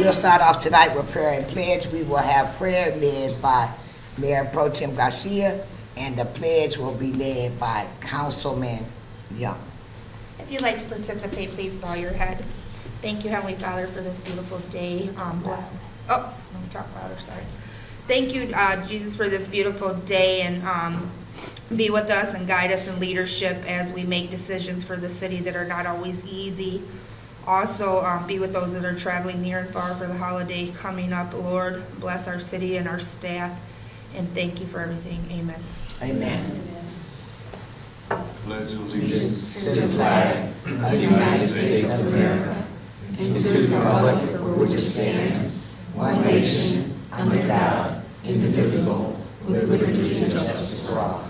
we'll start off tonight with prayer and pledge. We will have prayer led by Mayor Pro Tem Garcia, and the pledge will be led by Councilman Young. If you'd like to participate, please bow your head. Thank you, Heavenly Father, for this beautiful day. Let me talk louder, sorry. Thank you, Jesus, for this beautiful day, and be with us and guide us in leadership as we make decisions for the city that are not always easy. Also, be with those that are traveling near and far for the holiday coming up. Lord, bless our city and our staff, and thank you for everything. Amen. Amen. Pledge allegiance to the flag of the United States of America and to the republic for which it stands, one nation, under God, indivisible, with liberty and justice for all.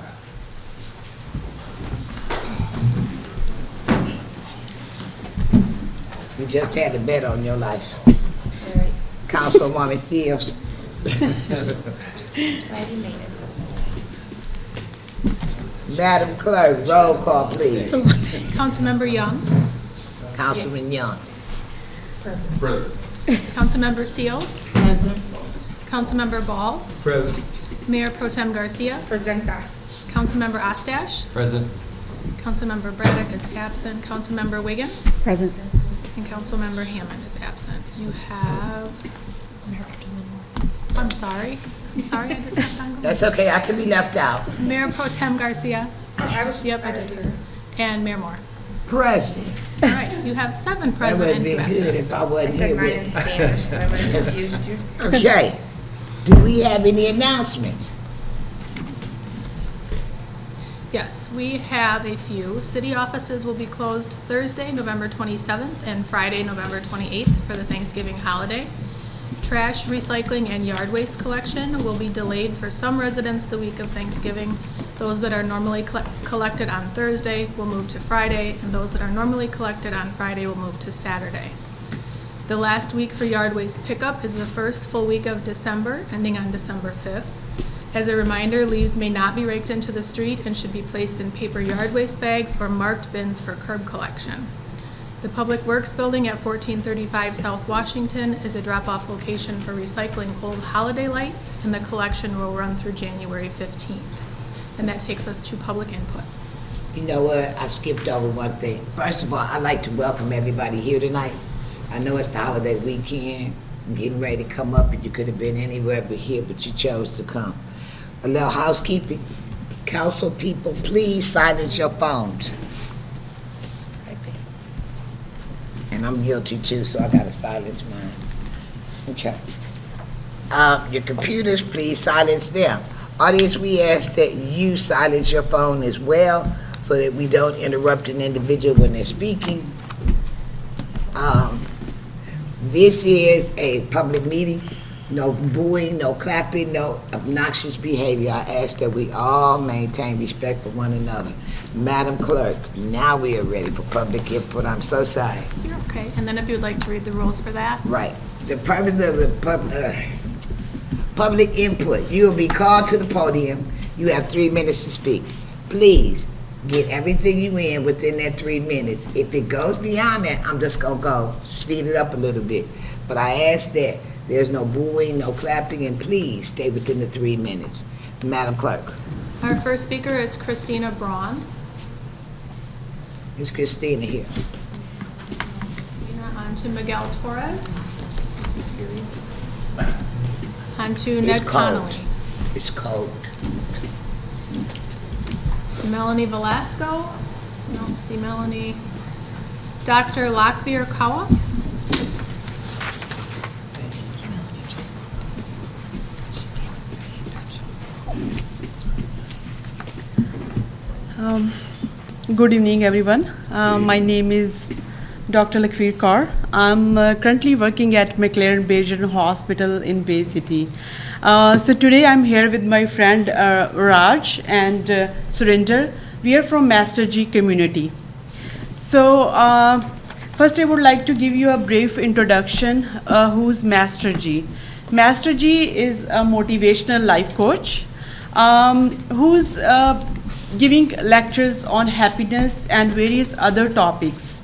We just had a bet on your life. Right. Councilwoman Seals. Glad you made it. Madam Clerk, roll call, please. Councilmember Young, Councilman Young. Present. Councilmember Seals, Present. Councilmember Balls, Present. Mayor Pro Tem Garcia, Presenta. Councilmember Ostash, Present. Councilmember Braddock is absent, Councilmember Wiggins, Present. and Councilmember Hammond is absent. You have, I'm sorry, I just have time. That's okay, I can be left out. Mayor Pro Tem Garcia, I was. yep, I did hear, and Mayor Moore. Present. All right, you have 7 That present wouldn't and be 2 good absent. if I I wasn't said here mine in with Spanish, so I would have confused you. Okay. Do we have any announcements? Yes, we have a few. City offices will be closed Thursday, November 27th, and Friday, November 28th for the Thanksgiving holiday. Trash, recycling, and yard waste collection will be delayed for some residents the week of Thanksgiving. Those that are normally collected on Thursday will move to Friday, and those that are normally collected on Friday will move to Saturday. The last week for yard waste pickup is the first full week of December, ending on December 5th. As a reminder, leaves may not be raked into the street and should be placed in paper yard waste bags or marked bins for curb collection. The Public Works Building at 1435 South Washington is a drop-off location for recycling old holiday lights, and the collection will run through January 15th. And that takes us to public input. You know what, I skipped over one thing. First of all, I'd like to welcome everybody here tonight. I know it's the holiday weekend, I'm getting ready to come up, and you could have been anywhere but here, but you chose to come. A little housekeeping. Council people, please silence your phones. And I'm guilty too, so I gotta silence mine. Okay. Your computers, please silence them. Audience, we ask that you silence your phone as well, so that we don't interrupt an individual when they're speaking. This is a public meeting. No booing, no clapping, no obnoxious behavior. I ask that we all maintain respect for one another. Madam Clerk, now we are ready for public input. I'm so sorry. You're okay. And then if you'd like to read the rules for that. Right. The purpose of the public input, you will be called to the podium. You have 3 minutes to speak. Please get everything you in within that 3 minutes. If it goes beyond that, I'm just going to go speed it up a little bit. But I ask that there's no booing, no clapping, and please stay within the 3 minutes. Madam Clerk. Our first speaker is Christina Braun. Is Christina here? Christina, on to Miguel Torres. On to It's Ned cold. Connolly. It's cold. Melanie Velasco. Don't see Melanie. Dr. Lockbeer Kawa. Good evening, everyone. My name is Dr. Lakveer Kaur. I'm currently working at McLaren Bay General Hospital in Bay City. So today I'm here with my friend Raj and Surinder. We are from Master G community. So first I would like to give you a brief introduction who's Master G. Master G is a motivational life coach who's giving lectures on happiness and various other topics.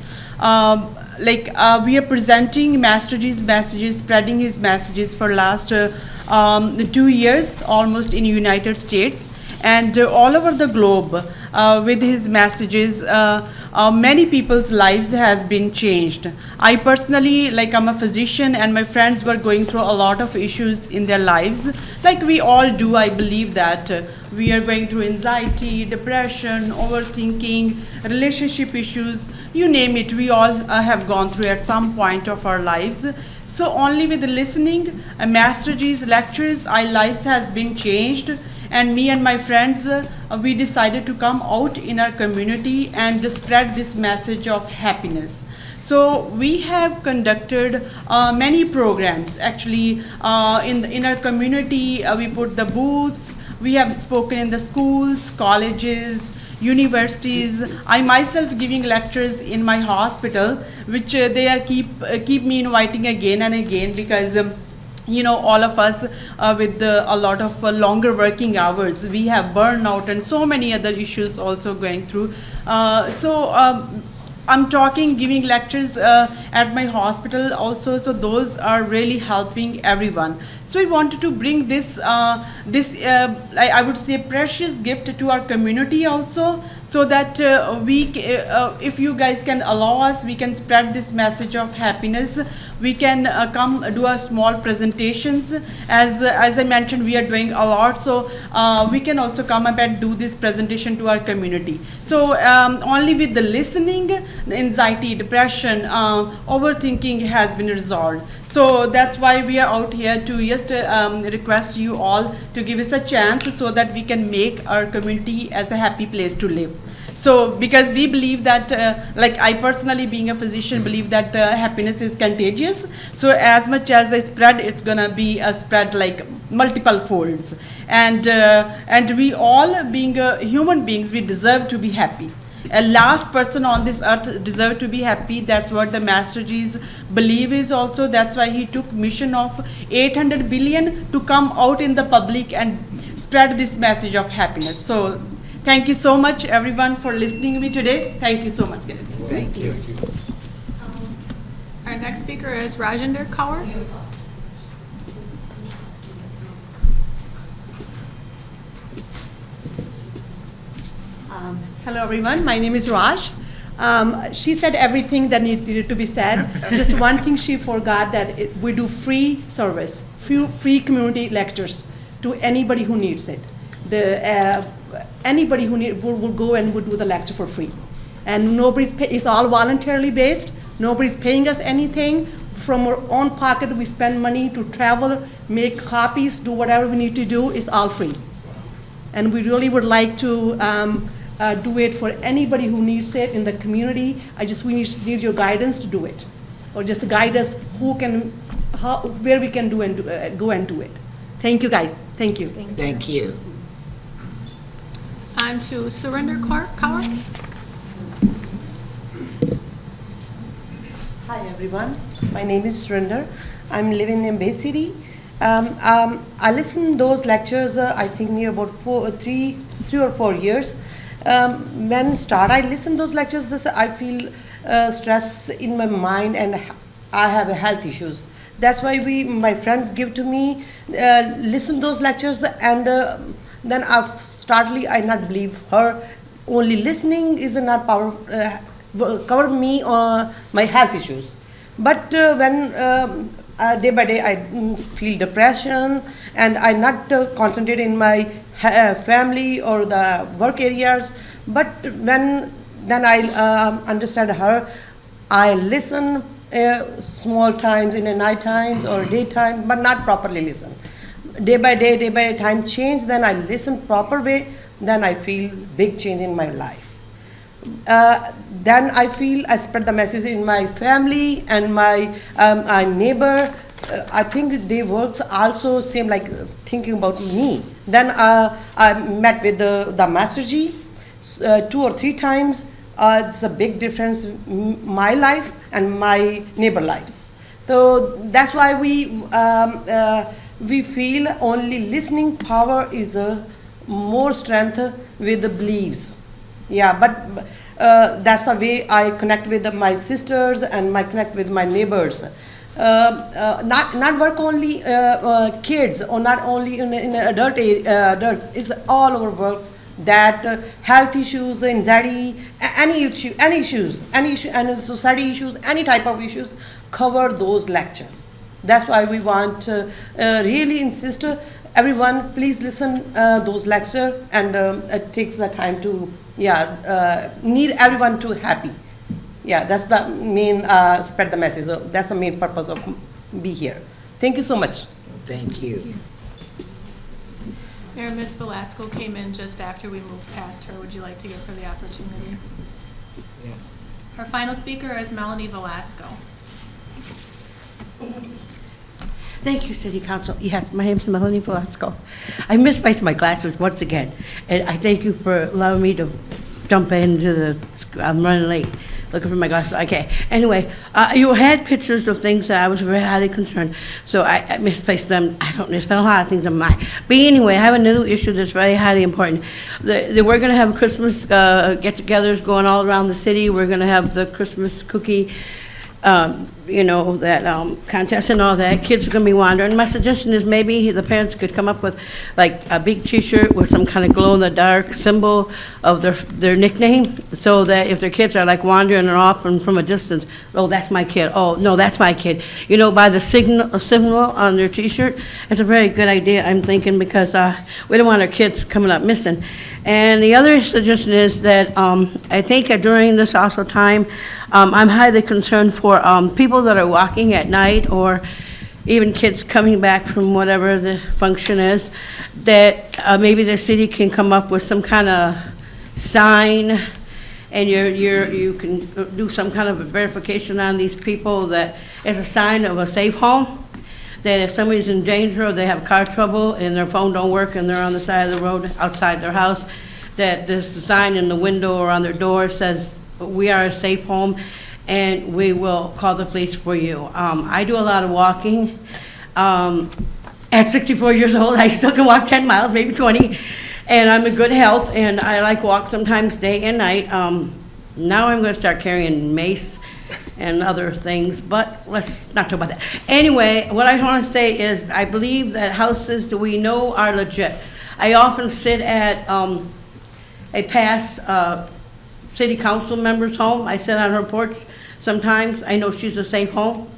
we are presenting Master G's messages, spreading his messages for last 2 years almost in United States and all over the globe with his messages. Many people's lives has been changed. I personally, I'm a physician, and my friends were going through a lot of issues in their lives, like we all do. I believe that we are going through anxiety, depression, overthinking, relationship issues, you name it. We all have gone through at some point of our lives. So only with listening Master G's lectures, our lives has been changed. And me and my friends, we decided to come out in our community and spread this message of happiness. So we have conducted many programs. Actually, in our community, we put the booths. We have spoken in the schools, colleges, universities. I myself giving lectures in my hospital, which they are keep me inviting again and again because. All of us with a lot of longer working hours, we have burnout and so many other issues also going through. I'm giving lectures at my hospital also, so those are really helping everyone. So we wanted to bring this, I would say, precious gift to our community also, so that if you guys can allow us, we can spread this message of happiness. We can come do a small presentations. As I mentioned, we are doing a lot, so we can also come up and do this presentation to our community. So only with the listening, anxiety, depression, overthinking has been resolved. So that's why we are out here to just request you all to give us a chance so that we can make our community as a happy place to live. So because we believe that, I personally being a physician believe that happiness is contagious. So as much as I spread, it's gonna be a spread like multiple folds. And we all being human beings, we deserve to be happy. A last person on this earth deserve to be happy. That's what the Master G's belief is also. That's why he took mission of 800 billion to come out in the public and spread this message of happiness. So thank you so much everyone for listening to me today. Thank you so much, guys. Thank you. Our next speaker is Rajender Kaur. Hello everyone, my name is Raj. She said everything that needed to be said. Just one thing she forgot, that we do free service, free community lectures to anybody who needs it. Anybody who will go and would do the lecture for free. And it's all voluntarily based. Nobody's paying us anything. From our own pocket, we spend money to travel, make copies, do whatever we need to do. It's all free. And we really would like to do it for anybody who needs it in the community. We need your guidance to do it, or just guide us where we can do and go and do it. Thank you, guys. Thank you. Thank you. On to Surinder Kaur. Hi everyone, my name is Surinder. I'm living in Bay City. I listened those lectures, I think near about 3 or 4 years. I listen those lectures, I feel stress in my mind and I have health issues. That's why my friend give to me, listen those lectures, and then I not believe her. Only listening is not cover me or my health issues. But when day by day I feel depression and I not concentrate in my family or the work areas. But then I understand her. I listen small times in the night times or daytime, but not properly listen. Day by day time change, then I listen proper way, then I feel big change in my life. Then I feel I spread the message in my family and my neighbor. I think they works also same like thinking about me. Then I met with the Master G 2 or 3 times. It's a big difference in my life and my neighbor lives. So that's why we feel only listening power is more strength with the beliefs. Yeah, but That's the way I connect with my sisters and I connect with my neighbors. Not work only kids or not only in adults. It's all our works that health issues, anxiety, any issue, any society issues, any type of issues, cover those lectures. That's why we want to really insist everyone please listen those lectures, and it takes the time to need everyone to happy. Yeah, that's the main spread the message. So that's the main purpose of be here. Thank you so much. Thank you. Mayor, Ms. Velasco came in just after we moved past her. Would you like to give her the opportunity? Yeah. Our final speaker is Melanie Velasco. Thank you, City Council. Yes, my name is Melanie Velasco. I misplaced my glasses once again, and I thank you for allowing me to jump into the, I'm running late, looking for my glasses. Okay, anyway, you had pictures of things that I was very highly concerned, so I misplaced them. I don't know, there's been a lot of things on my mind. But anyway, I have a new issue that's very highly important. We're going to have Christmas get-togethers going all around the city. We're going to have the Christmas cookie that contest and all that. Kids are going to be wandering. My suggestion is maybe the parents could come up with like a big T-shirt with some kind of glow-in-the-dark symbol of their nickname, so that if their kids are like wandering or off and from a distance, oh, that's my kid. Oh, no, that's my kid. By the symbol on their T-shirt. It's a very good idea, I'm thinking, because we don't want our kids coming up missing. And the other suggestion is that I think during this also time, I'm highly concerned for people that are walking at night, or even kids coming back from whatever the function is, that maybe the city can come up with some kind of sign, and you can do some kind of a verification on these people that is a sign of a safe home, that if somebody's in danger or they have car trouble and their phone don't work and they're on the side of the road outside their house, that this sign in the window or on their door says, "We are a safe home, and we will call the police for you." I do a lot of walking. At 64 years old, I still can walk 10 miles, maybe 20, and I'm in good health, and I like walk sometimes day and night. Now I'm going to start carrying mace and other things, but let's not talk about that. Anyway, what I want to say is I believe that houses that we know are legit. I often sit at a past city council member's home. I sit on her porch sometimes. I know she's a safe home.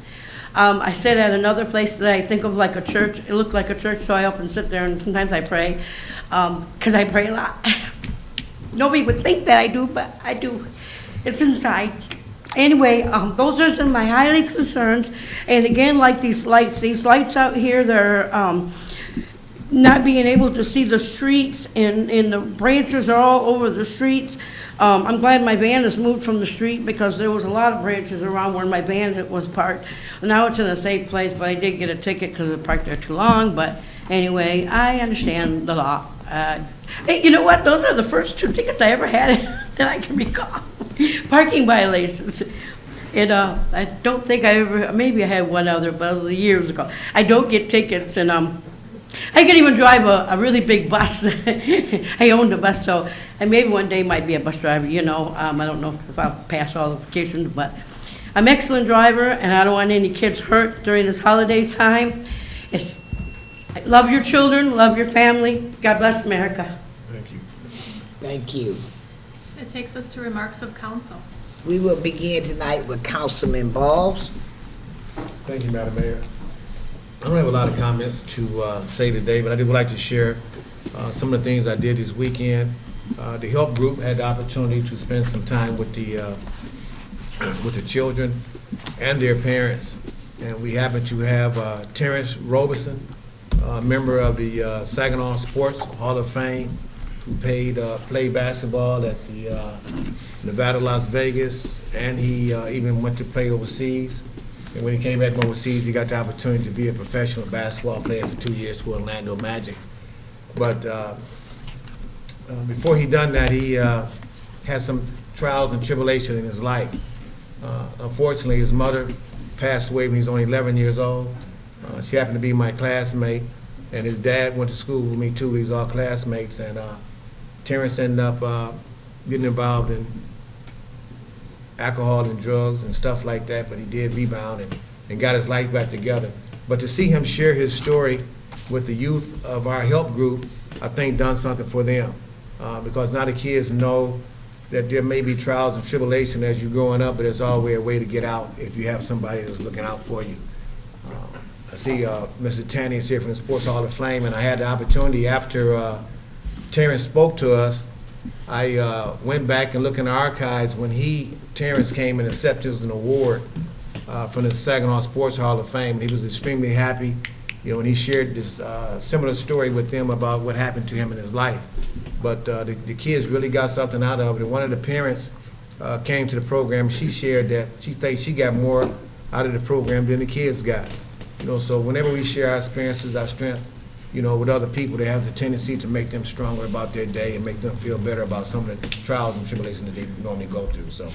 I sit at another place that I think of like a church. It looked like a church, so I often sit there and sometimes I pray, because I pray a lot. Nobody would think that I do, but I do. It's inside. Anyway, those are some of my highly concerns. And again, like these lights out here, they're not being able to see the streets, and the branches are all over the streets. I'm glad my van has moved from the street, because there was a lot of branches around where my van was parked. Now it's in a safe place, but I did get a ticket because it parked there too long. But anyway, I understand the law. Hey, you know what? Those are the first 2 tickets I ever had that I can recall. Parking violations. And I don't think I ever, maybe I had one other, but it was years ago. I don't get tickets, and I can even drive a really big bus. I owned a bus, so I maybe one day might be a bus driver, I don't know if I'll pass all the vacations, but I'm an excellent driver, and I don't want any kids hurt during this holiday time. Love your children, love your family. God bless America. Thank you. Thank you. It takes us to remarks of council. We will begin tonight with Councilman Balls. Thank you, Madam Mayor. I don't have a lot of comments to say today, but I would like to share some of the things I did this weekend. The help group had the opportunity to spend some time with the children and their parents, and we happened to have Terrence Robeson, a member of the Saginaw Sports Hall of Fame, who played basketball at the Nevada, Las Vegas, and he even went to play overseas. And when he came back from overseas, he got the opportunity to be a professional basketball player for 2 years for Orlando Magic. But before he done that, he had some trials and tribulation in his life. Unfortunately, his mother passed away when he was only 11 years old. She happened to be my classmate, and his dad went to school with me too. We was all classmates, and Terrence ended up getting involved in alcohol and drugs and stuff like that, but he did rebound and got his life back together. But to see him share his story with the youth of our help group, I think done something for them. Because now the kids know that there may be trials and tribulation as you're growing up, but there's always a way to get out if you have somebody that's looking out for you. I see Mr. Tanny is here from the Sports Hall of Fame, and I had the opportunity after Terrence spoke to us, I went back and looked in the archives when Terrence came and accepted an award from the Saginaw Sports Hall of Fame. He was extremely happy, and he shared this similar story with them about what happened to him in his life. But the kids really got something out of it. And one of the parents came to the program. She shared that she thinks she got more out of the program than the kids got. So whenever we share our experiences, our strength, with other people, they have the tendency to make them stronger about their day and make them feel better about some of the trials and tribulations that they normally go through. So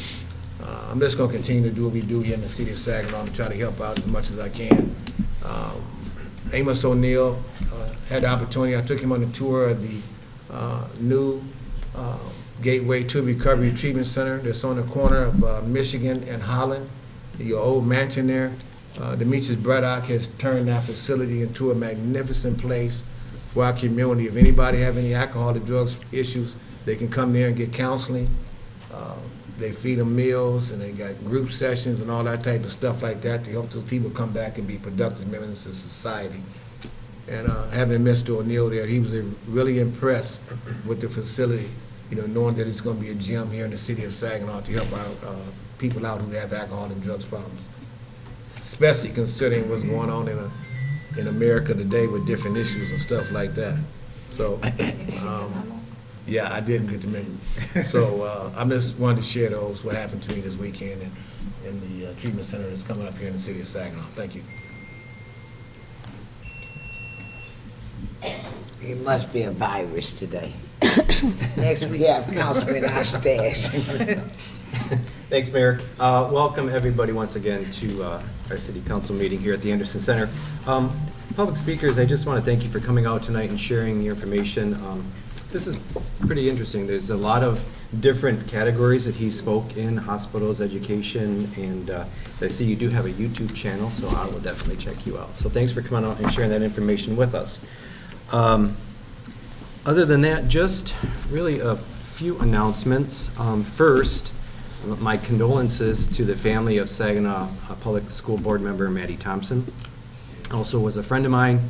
I'm just going to continue to do what we do here in the city of Saginaw and try to help out as much as I can. Amos O'Neill had the opportunity. I took him on a tour of the new Gateway to Recovery Treatment Center that's on the corner of Michigan and Holland, the old mansion there. Demetrius Braddock has turned that facility into a magnificent place for our community. If anybody have any alcohol or drugs issues, they can come there and get counseling. They feed them meals, and they got group sessions and all that type of stuff like that to help those people come back and be productive members of society. And having Mr. O'Neill there, he was really impressed with the facility, knowing that it's going to be a gym here in the city of Saginaw to help out people out who have alcohol and drugs problems, especially considering what's going on in America today with different issues and stuff like that. So, yeah, I didn't get to mention. So I just wanted to share what happened to me this weekend in the treatment center that's coming up here in the city of Saginaw. Thank you. It must be a virus today. Next, we have Councilman Ostash. Thanks, Mayor. Welcome, everybody, once again to our City Council meeting here at the Anderson Center. Public speakers, I just want to thank you for coming out tonight and sharing your information. This is pretty interesting. There's a lot of different categories that he spoke in: hospitals, education, and I see you do have a YouTube channel, so I will definitely check you out. So thanks for coming out and sharing that information with us. Other than that, just really a few announcements. First, my condolences to the family of Saginaw Public School Board member Maddie Thompson. Also was a friend of mine.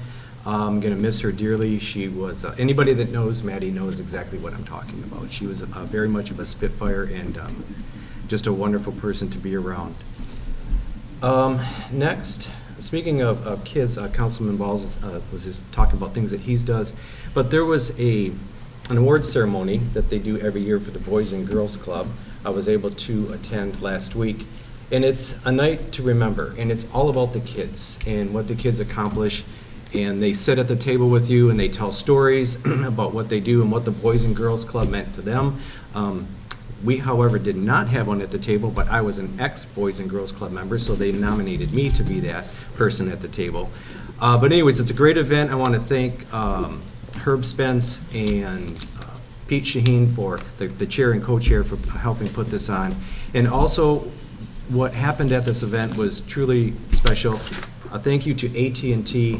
I'm going to miss her dearly. She was, anybody that knows Maddie knows exactly what I'm talking about. She was very much of a spitfire and just a wonderful person to be around. Next, speaking of kids, Councilman Balls was just talking about things that he does, but there was an award ceremony that they do every year for the Boys and Girls Club. I was able to attend last week, and it's a night to remember, and it's all about the kids and what the kids accomplish, and they sit at the table with you and they tell stories about what they do and what the Boys and Girls Club meant to them. We, however, did not have one at the table, but I was an ex-Boys and Girls Club member, so they nominated me to be that person at the table. But anyways, it's a great event. I want to thank Herb Spence and Pete Shaheen for the chair and co-chair for helping put this on. And also, what happened at this event was truly special. A thank you to AT&T.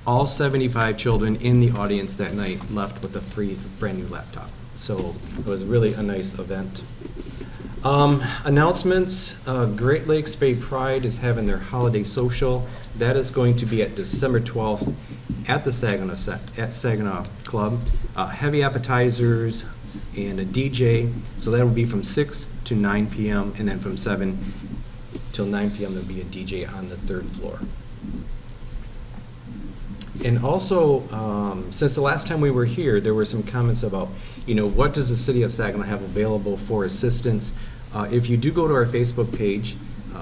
All 75 children in the audience that night left with a free brand new laptop. So it was really a nice event. Announcements, Great Lakes Bay Pride is having their holiday social. That is going to be at December 12th at the Saginaw Club. Heavy appetizers and a DJ. So that will be from 6 to 9 p.m. and then from 7 till 9 p.m. there'll be a DJ on the 3rd floor. And also, since the last time we were here, there were some comments about, what does the city of Saginaw have available for assistance? If you do go to our Facebook page,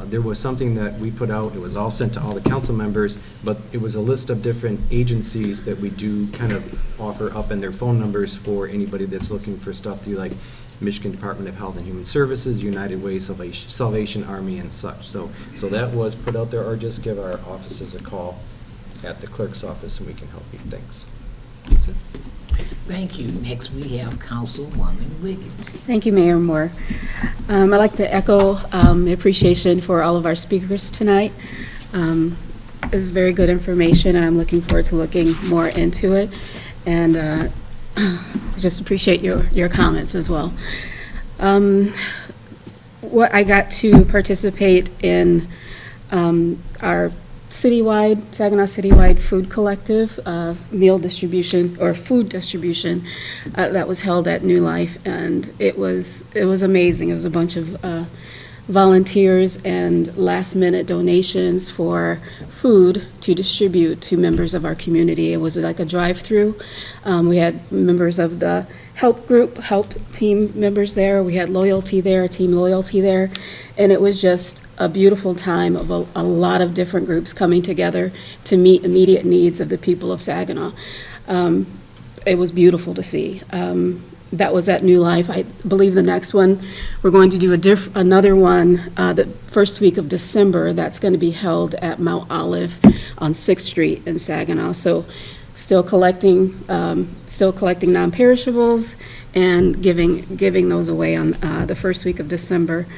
there was something that we put out. It was all sent to all the council members, but it was a list of different agencies that we do kind of offer up and their phone numbers for anybody that's looking for stuff through, like Michigan Department of Health and Human Services, United Way, Salvation Army, and such. So that was put out there, or just give our offices a call at the clerk's office and we can help you. Thanks. That's it. Thank you. Next, we have Councilwoman Wiggins. Thank you, Mayor Moore. I'd like to echo the appreciation for all of our speakers tonight. It was very good information, and I'm looking forward to looking more into it. And just appreciate your comments as well. What I got to participate in our Saginaw citywide food collective, meal distribution or food distribution that was held at New Life, and it was amazing. It was a bunch of volunteers and last-minute donations for food to distribute to members of our community. It was like a drive-through. We had members of the help team members there. We had loyalty there, team loyalty there, and it was just a beautiful time of a lot of different groups coming together to meet immediate needs of the people of Saginaw. It was beautiful to see. That was at New Life. I believe the next one, we're going to do another one the first week of December. That's going to be held at Mount Olive on 6th Street in Saginaw. So still collecting non-perishables and giving those away on the first week of December.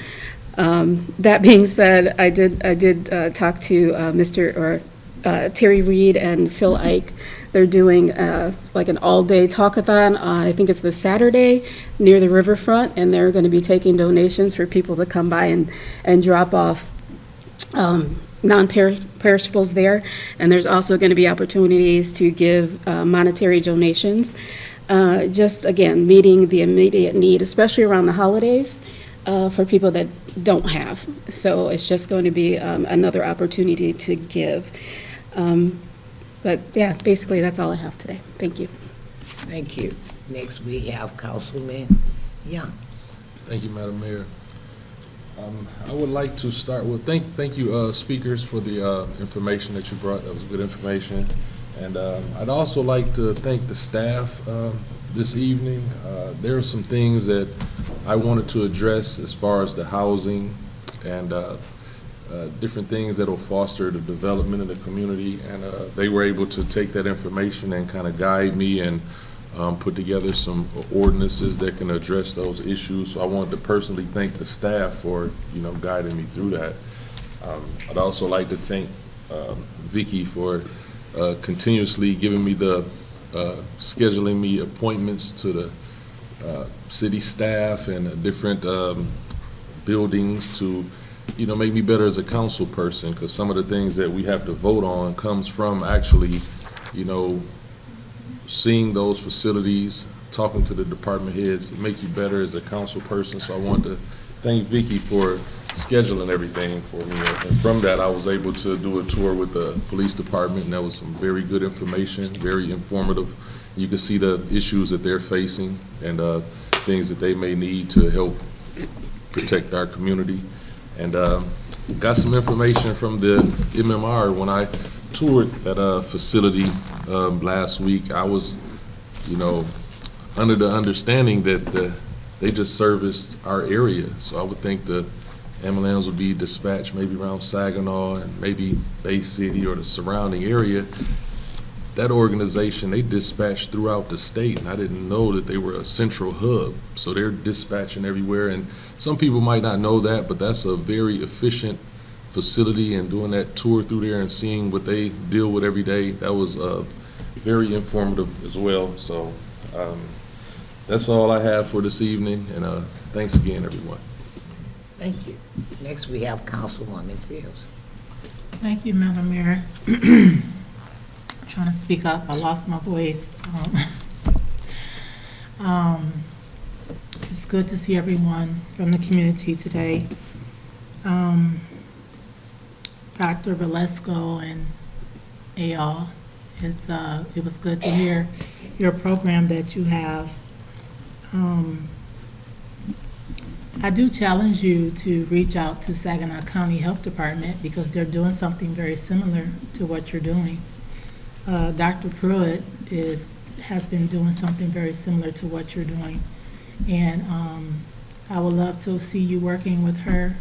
That being said, I did talk to Terry Reed and Phil Ike. They're doing like an all-day talkathon. I think it's this Saturday near the riverfront, and they're going to be taking donations for people to come by and drop off non-perishables there. And there's also going to be opportunities to give monetary donations. Just, again, meeting the immediate need, especially around the holidays, for people that don't have. So it's just going to be another opportunity to give. But yeah, basically that's all I have today. Thank you. Thank you. Next, we have Councilman Young. Thank you, Madam Mayor. I would like to start with thank you, speakers, for the information that you brought. That was good information. And I'd also like to thank the staff this evening. There are some things that I wanted to address as far as the housing and different things that will foster the development of the community, and they were able to take that information and kind of guide me and put together some ordinances that can address those issues. So I wanted to personally thank the staff for guiding me through that. I'd also like to thank Vicky for continuously giving me the scheduling me appointments to the city staff and different buildings to make me better as a council person, because some of the things that we have to vote on comes from actually, seeing those facilities, talking to the department heads. It makes you better as a council person. So I want to thank Vicky for scheduling everything for me. And from that, I was able to do a tour with the police department, and that was some very good information, very informative. You can see the issues that they're facing and things that they may need to help protect our community. And got some information from the MMR when I toured that facility last week. I was, under the understanding that they just serviced our area. So I would think the ambulance would be dispatched maybe around Saginaw and maybe Bay City or the surrounding area. That organization, they dispatch throughout the state, and I didn't know that they were a central hub. So they're dispatching everywhere, and some people might not know that, but that's a very efficient facility, and doing that tour through there and seeing what they deal with every day, that was very informative as well. So that's all I have for this evening, and thanks again, everyone. Thank you. Next, we have Councilwoman Fields. Thank you, Madam Mayor. Trying to speak up. I lost my voice. It's good to see everyone from the community today. Dr. Valesco and Ayal, it was good to hear your program that you have. I do challenge you to reach out to Saginaw County Health Department, because they're doing something very similar to what you're doing. Dr. Pruitt has been doing something very similar to what you're doing. And I would love to see you working with her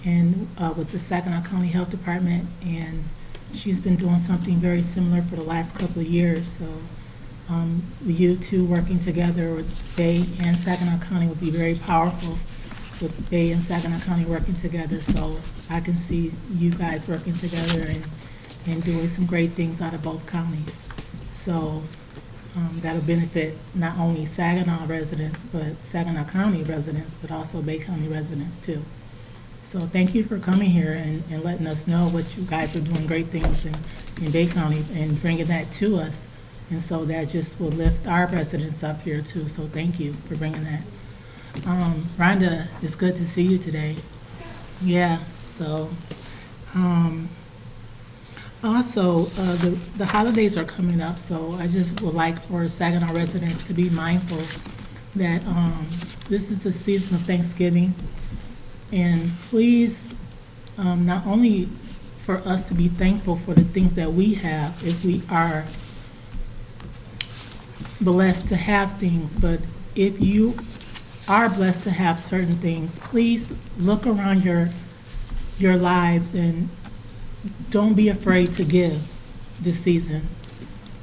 and with the Saginaw County Health Department. And she's been doing something very similar for the last couple of years. So You two working together with Bay and Saginaw County would be very powerful, with Bay and Saginaw County working together. So I can see you guys working together and doing some great things out of both counties. So that'll benefit not only Saginaw residents, but Saginaw County residents, but also Bay County residents too. So thank you for coming here and letting us know what you guys are doing great things in Bay County and bringing that to us. And so that just will lift our residents up here too. So thank you for bringing that. Rhonda, it's good to see you today. Yeah, so also the holidays are coming up, so I just would like for Saginaw residents to be mindful that this is the season of Thanksgiving. And please, not only for us to be thankful for the things that we have, if we are blessed to have things, but if you are blessed to have certain things, please look around your lives and don't be afraid to give this season.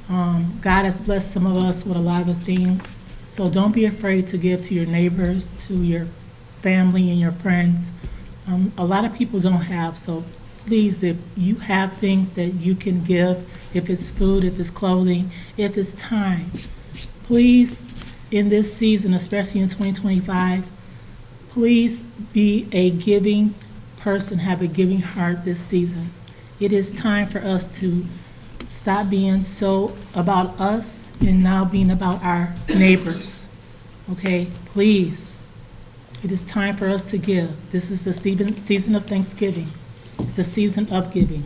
God has blessed some of us with a lot of things, so don't be afraid to give to your neighbors, to your family and your friends. A lot of people don't have, so please, if you have things that you can give, if it's food, if it's clothing, if it's time, please, in this season, especially in 2025, please be a giving person, have a giving heart this season. It is time for us to stop being so about us and now being about our neighbors. Okay, please. It is time for us to give. This is the season of Thanksgiving. It's the season of giving.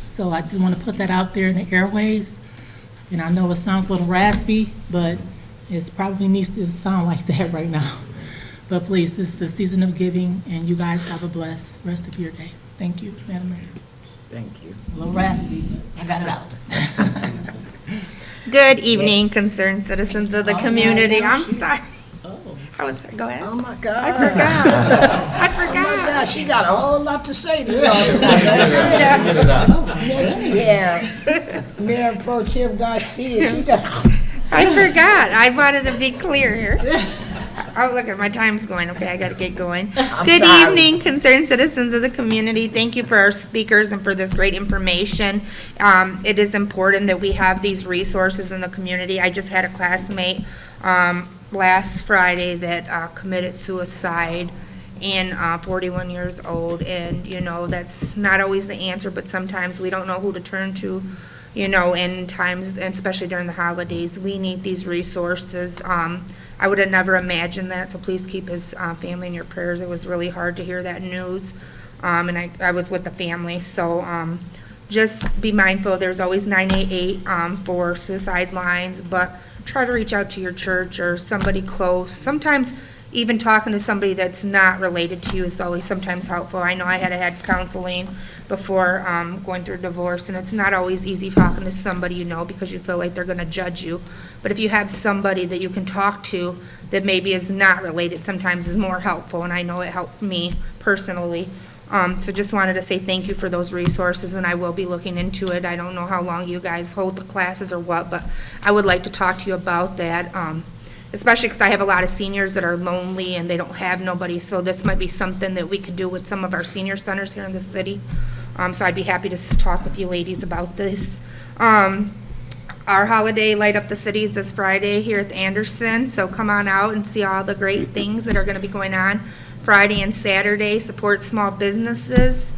So I just want to put that out there in the airways. And I know it sounds a little raspy, but it probably needs to sound like that right now. But please, this is the season of giving, and you guys have a blessed rest of your day. Thank you, Madam Mayor. Thank you. A little raspy, I got it out. Good evening, concerned citizens of the community. I'm sorry. Oh. I was, go ahead. Oh, my God. I forgot. I Oh, my forgot. God, she got a whole lot to say to y'all tonight. Next, we have Mayor Pro Tem Garcia. She just, I forgot. I wanted to be clear here. Oh, look at my time's going. Okay, I gotta get going. Good sorry. evening, concerned citizens of the community. Thank you for our speakers and for this great information. It is important that we have these resources in the community. I just had a classmate last Friday that committed suicide and 41 years old, and you know that's not always the answer, but sometimes we don't know who to turn to, you know, in times, and especially during the holidays. We need these resources. I would have never imagined that, so please keep his family in your prayers. It was really hard to hear that news, and I was with the family, so just be mindful. There's always 988 for suicide lines, but try to reach out to your church or somebody close. Sometimes even talking to somebody that's not related to you is always sometimes helpful. I know I had counseling before going through divorce, and it's not always easy talking to somebody you know because you feel like they're going to judge you. But if you have somebody that you can talk to that maybe is not related, sometimes is more helpful, and I know it helped me personally. So just wanted to say thank you for those resources, and I will be looking into it. I don't know how long you guys hold the classes or what, but I would like to talk to you about that, especially because I have a lot of seniors that are lonely and they don't have nobody, so this might be something that we could do with some of our senior centers here in the city. So I'd be happy to talk with you ladies about this. Our holiday Light Up the City is this Friday here at the Anderson, so come on out and see all the great things that are going to be going on. Friday and Saturday, support small businesses.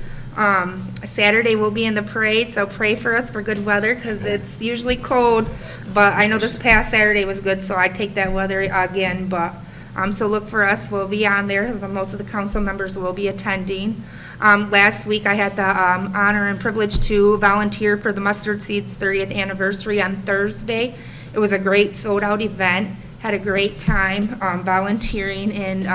Saturday we'll be in the parade, so pray for us for good weather because it's usually cold, but I know this past Saturday was good, so I'd take that weather again, but so look for us. We'll be on there. Most of the council members will be attending. Last week I had the honor and privilege to volunteer for the Mustard Seeds 30th anniversary on Thursday. It was a great sold-out event. Had a great time volunteering, and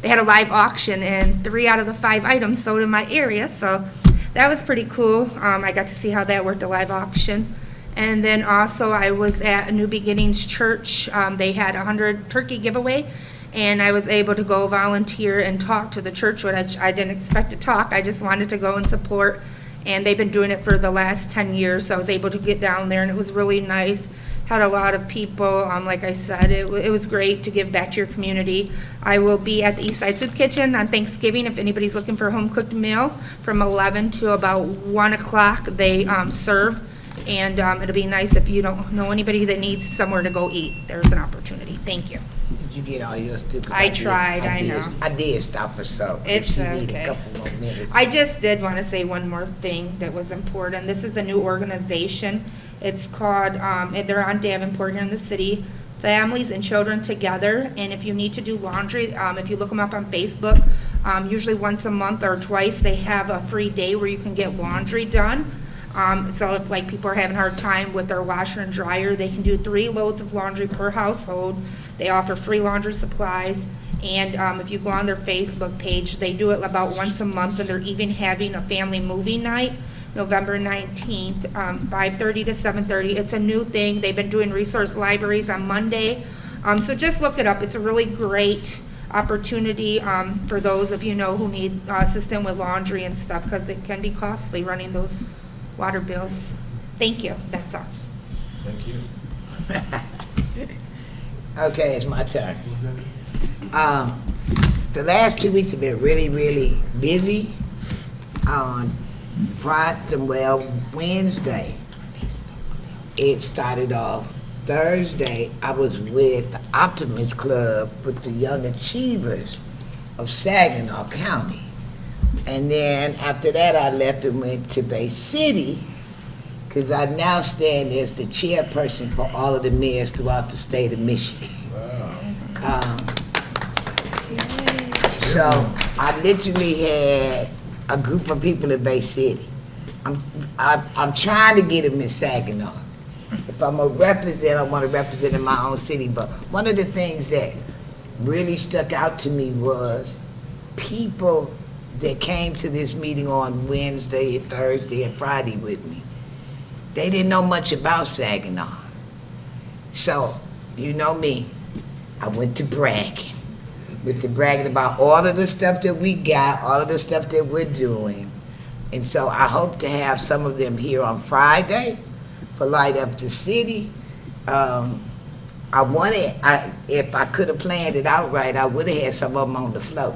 they had a live auction, and 3 out of the 5 items sold in my area, so that was pretty cool. I got to see how that worked, a live auction. And then also I was at a New Beginnings Church. They had a 100 turkey giveaway, and I was able to go volunteer and talk to the church, which I didn't expect to talk. I just wanted to go and support, and they've been doing it for the last 10 years, so I was able to get down there, and it was really nice had a lot of people. Like I said, it was great to give back to your community. I will be at the East Side Soup Kitchen on Thanksgiving if anybody's looking for a home-cooked meal from 11 to about 1 o'clock. They serve, and it'll be nice if you don't know anybody that needs somewhere to go eat. There's an opportunity. Thank you. Did you get all yours too? 'Cause I tried, I know. I did stop her, so if It's she need okay. a couple more minutes. I just did want to say one more thing that was important. This is a new organization. It's called, they're on Davenport here in the city, Families and Children Together. And if you need to do laundry, if you look them up on Facebook, usually once a month or twice, they have a free day where you can get laundry done. So if like people are having a hard time with their washer and dryer, they can do 3 loads of laundry per household. They offer free laundry supplies. And if you go on their Facebook page, they do it about once a month, and they're even having a family movie night, November 19th, 5:30 to 7:30. It's a new thing. They've been doing resource libraries on Monday. So just look it up. It's a really great opportunity for those of you who need assistance with laundry and stuff, because it can be costly running those water bills. Thank you. That's all. Thank you. Okay, it's my turn. The last 2 weeks have been really, really busy. On Wednesday, it started off. Thursday, I was with the Optimist Club with the Young Achievers of Saginaw County. And then after that, I left and went to Bay City, because I now stand as the chairperson for all of the mayors throughout the state of Michigan. So I literally had a group of people in Bay City. I'm trying to get them in Saginaw. If I'm a represent, I want to represent in my own city. But one of the things that really stuck out to me was people that came to this meeting on Wednesday, Thursday, and Friday with me. They didn't know much about Saginaw. So, you know me, I went to bragging. Went to bragging about all of the stuff that we got, all of the stuff that we're doing. And so I hope to have some of them here on Friday for Light Up the City. If I could have planned it out right, I would have had some of them on the float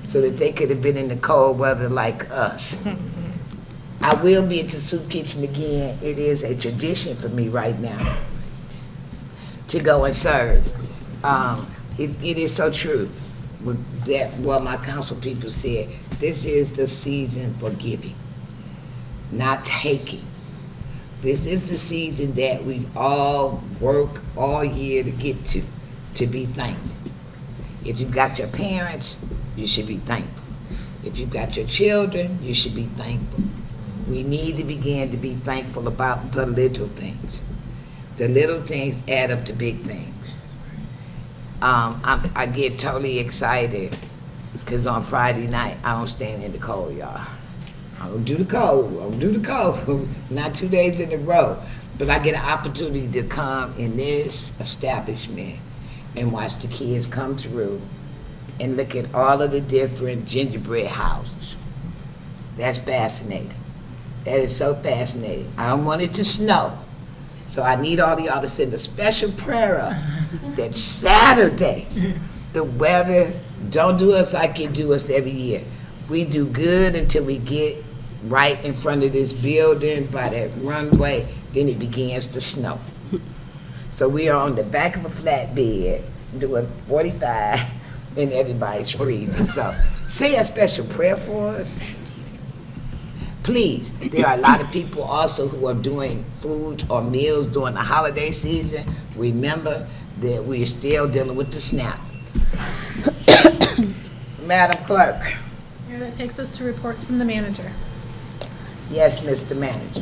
so that they could have been in the cold weather like us. I will be at the soup kitchen again. It is a tradition for me right now to go and serve. It is so true what my council people said. This is the season for giving, not taking. This is the season that we've all worked all year to get to be thankful. If you've got your parents, you should be thankful. If you've got your children, you should be thankful. We need to begin to be thankful about the little things. The little things add up to big things. I get totally excited because on Friday night, I don't stand in the cold, y'all. I don't do the cold. Not 2 days in a row. But I get an opportunity to come in this establishment and watch the kids come through and look at all of the different gingerbread houses. That's fascinating. That is so fascinating. I don't want it to snow. So I need all of y'all to send a special prayer up that Saturday, the weather don't do us like it do us every year. We do good until we get right in front of this building by that runway, then it begins to snow. So we are on the back of a flatbed doing 45 and everybody's freezing. So say a special prayer for us. Please, there are a lot of people also who are doing food or meals during the holiday season. Remember that we are still dealing with the SNAP. Madam Clerk. Here, that takes us to reports from the manager. Yes, Mr. Manager.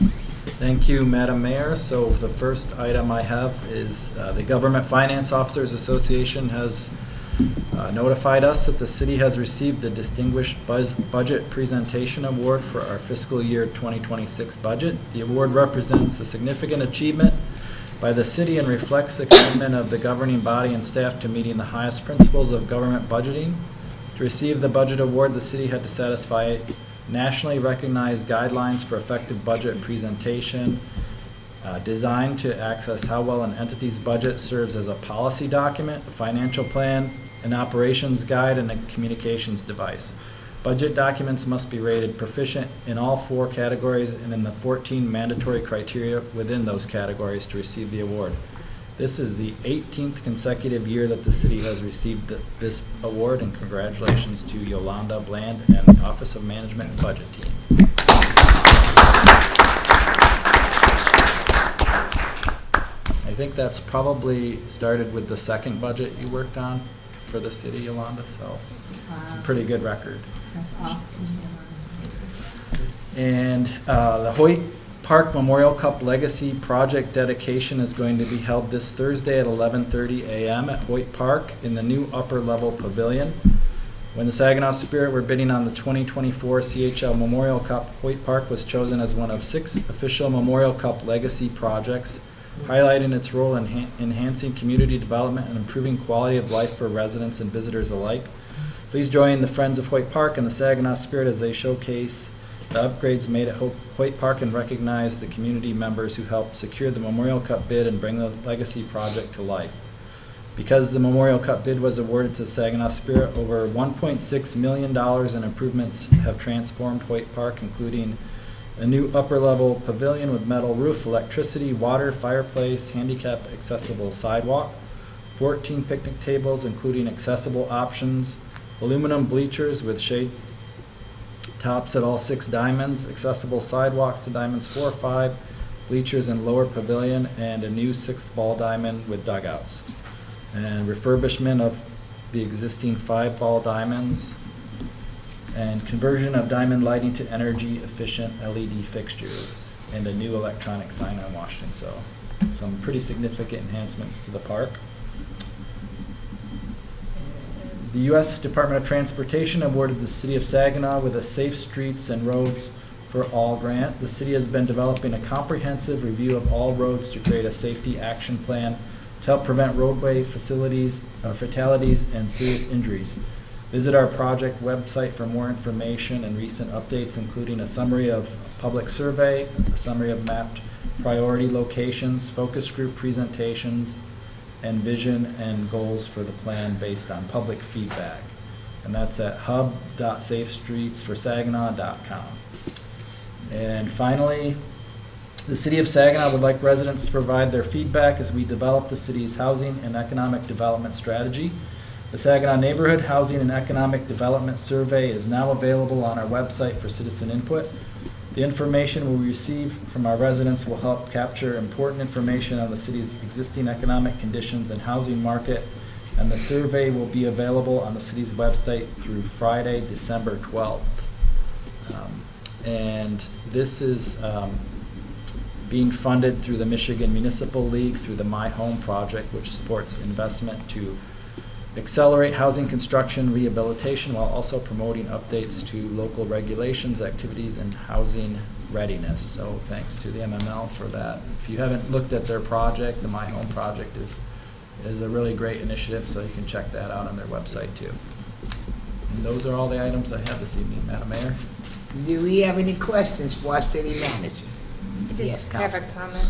Thank you, Madam Mayor. So the first item I have is the Government Finance Officers Association has notified us that the city has received the Distinguished Budget Presentation Award for our fiscal year 2026 budget. The award represents a significant achievement by the city and reflects the commitment of the governing body and staff to meeting the highest principles of government budgeting. To receive the budget award, the city had to satisfy nationally recognized guidelines for effective budget presentation, designed to access how well an entity's budget serves as a policy document, a financial plan, an operations guide, and a communications device. Budget documents must be rated proficient in all 4 categories and in the 14 mandatory criteria within those categories to receive the award. This is the 18th consecutive year that the city has received this award, and congratulations to Yolanda Bland and the Office of Management and Budget team. I think that's probably started with the second budget you worked on for the city, Yolanda, so it's a pretty good record. That's awesome. And the Hoyt Park Memorial Cup Legacy Project dedication is going to be held this Thursday at 11:30 a.m. at Hoyt Park in the new upper level pavilion. When the Saginaw Spirit were bidding on the 2024 CHL Memorial Cup, Hoyt Park was chosen as one of 6 official Memorial Cup legacy projects, highlighting its role in enhancing community development and improving quality of life for residents and visitors alike. Please join the Friends of Hoyt Park and the Saginaw Spirit as they showcase the upgrades made at Hoyt Park and recognize the community members who helped secure the Memorial Cup bid and bring the legacy project to life. Because the Memorial Cup bid was awarded to Saginaw Spirit, over $1.6 million in improvements have transformed Hoyt Park, including a new upper-level pavilion with metal roof, electricity, water, fireplace, handicap accessible sidewalk, 14 picnic tables including accessible options, aluminum bleachers with shade tops at all 6 diamonds, accessible sidewalks to diamonds 4 or 5, bleachers in lower pavilion, and a new 6th ball diamond with dugouts. And refurbishment of the existing 5 ball diamonds, and conversion of diamond lighting to energy efficient LED fixtures, and a new electronic sign on Washington. So some pretty significant enhancements to the park. The U.S. Department of Transportation awarded the City of Saginaw with a Safe Streets and Roads for All grant. The city has been developing a comprehensive review of all roads to create a safety action plan to help prevent roadway fatalities and serious injuries. Visit our project website for more information and recent updates, including a summary of public survey, a summary of mapped priority locations, focus group presentations, and vision and goals for the plan based on public feedback. And that's at hub.safestreetsforsaginaw.com. And finally, the City of Saginaw would like residents to provide their feedback as we develop the city's housing and economic development strategy. The Saginaw Neighborhood Housing and Economic Development Survey is now available on our website for citizen input. The information we receive from our residents will help capture important information on the city's existing economic conditions and housing market, and the survey will be available on the city's website through Friday, December 12th. And this is being funded through the Michigan Municipal League through the My Home project, which supports investment to accelerate housing construction rehabilitation while also promoting updates to local regulations, activities, and housing readiness. So thanks to the MML for that. If you haven't looked at their project, the My Home project is a really great initiative, so you can check that out on their website too. And those are all the items I have this evening, Madam Mayor. Do we have any questions for our city manager? I just have a comment.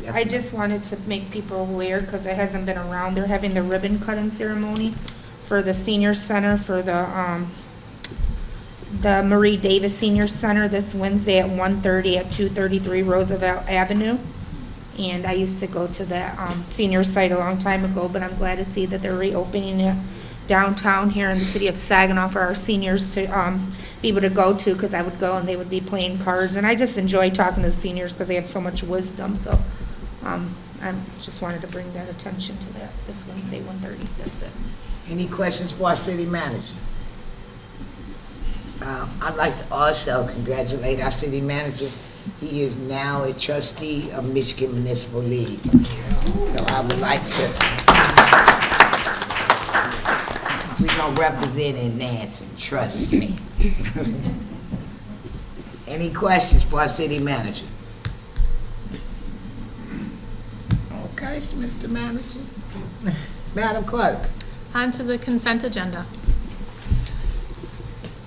Yes, I ma'am. just wanted to make people aware, because it hasn't been around, they're having the ribbon cutting ceremony for the senior center, for the Marie Davis Senior Center this Wednesday at 1:30 at 233 Roosevelt Avenue. And I used to go to that senior site a long time ago, but I'm glad to see that they're reopening it downtown here in the city of Saginaw for our seniors to be able to go to, because I would go and they would be playing cards. And I just enjoy talking to the seniors because they have so much wisdom. So I just wanted to bring that attention to that this Wednesday, 1:30. That's it. Any questions for our city manager? I'd like to also congratulate our city manager. He is now a trustee of Michigan Municipal League. So I would like to, we're going to represent in Nancy, trust me. Any questions for our city manager? Okay, so Mr. Manager. Madam Clerk. On to the consent agenda.